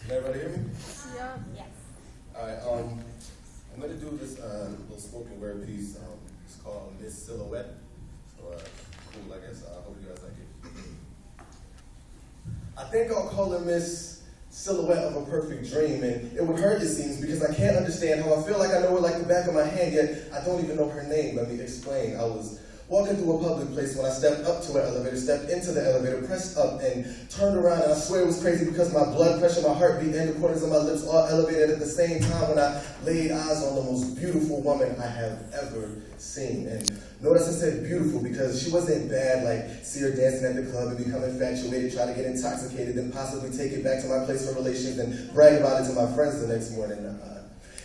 Can everybody hear me? Yeah. Yes. All right. I'm going to do this little spoken word piece. It's called Miss Silhouette. So cool, I guess. I hope you guys like it. I think I'll call her Miss Silhouette of a Perfect Dream, and it would hurt, it seems, because I can't understand how I feel like I know her like the back of my hand, yet I don't even know her name. Let me explain. I was walking through a public place when I stepped up to an elevator, stepped into the elevator, pressed up, and turned around, and I swear it was crazy because my blood pressure, my heartbeat, and the corners of my lips all elevated at the same time when I laid eyes on the most beautiful woman I have ever seen. And notice I said beautiful because she wasn't bad, like see her dancing at the club and become infatuated, try to get intoxicated, then possibly take it back to my place for relations and brag about it to my friends the next morning.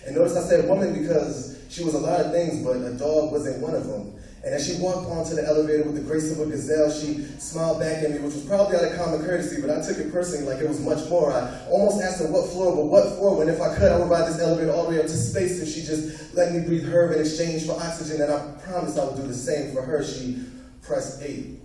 And notice I said woman because she was a lot of things, but a dog wasn't one of them. And as she walked onto the elevator with the grace of a gazelle, she smiled back at me, which was probably out of common courtesy, but I took it personally like it was much more. I almost asked her what floor, but what for, when if I could, I would ride this elevator all the way up to space if she just let me breathe her in exchange for oxygen, and I promised I would do the same for her. She pressed 8.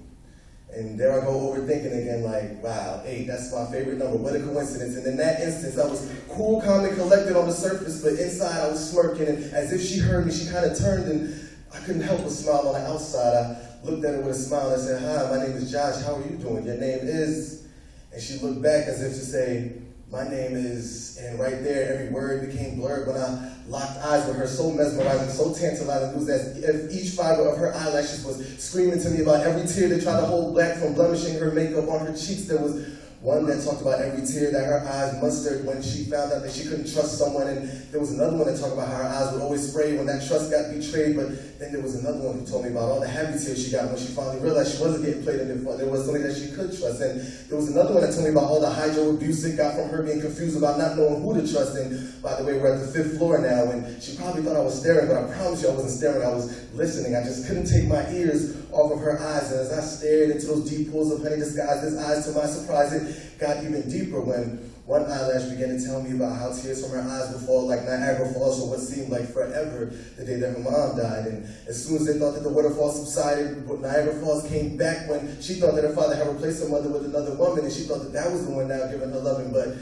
And there I go overthinking again, like, wow, 8, that's my favorite number, what a coincidence. And in that instance, I was cool, calm, and collected on the surface, but inside I was smirking, and as if she heard me, she kind of turned, and I couldn't help but smile on the outside. I looked at her with a smile and I said, hi, my name is Josh, how are you doing? Your name is? And she looked back as if to say, my name is, and right there, every word became blurred when I locked eyes with her, so mesmerizing, so tantalizing. It was as if each fiber of her eyelashes was screaming to me about every tear that tried to hold back from blemishing her makeup on her cheeks. There was one that talked about every tear that her eyes mustered when she found out that she couldn't trust someone, and there was another one that talked about how her eyes would always spray when that trust got betrayed, but then there was another one who told me about all the happy tears she got when she finally realized she wasn't getting played in the front. There was somebody that she could trust, and there was another one that told me about all the hydro abuse it got from her being confused about not knowing who to trust. And by the way, we're at the 5th floor now, and she probably thought I was staring, but I promise you I wasn't staring, I was listening. I just couldn't take my ears off of her eyes, and as I stared into those deep pools of honey disguised as eyes, to my surprise, it got even deeper when one eyelash began to tell me about how tears from her eyes would fall like Niagara Falls for what seemed like forever the day that her mom died. And as soon as they thought that the waterfall subsided, Niagara Falls came back when she thought that her father had replaced her mother with another woman, and she thought that that was the one now giving her loving. But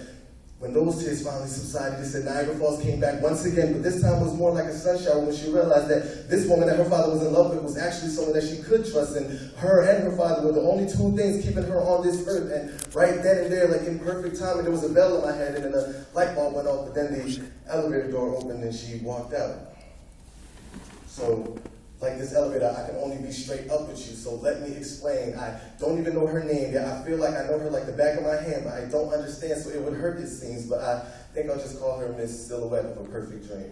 when those tears finally subsided, they said Niagara Falls came back once again, but this time was more like a sun shower when she realized that this woman that her father was in love with was actually someone that she could trust, and her and her father were the only two things keeping her on this earth. And right then and there, like in perfect timing, there was a bell in my head, and then a light bulb went off, but then the elevator door opened and she walked out. So, like this elevator, I can only be straight up with you, so let me explain. I don't even know her name yet. I feel like I know her like the back of my hand, but I don't understand, so it would hurt, it seems. But I think I'll just call her Miss Silhouette of a Perfect Dream.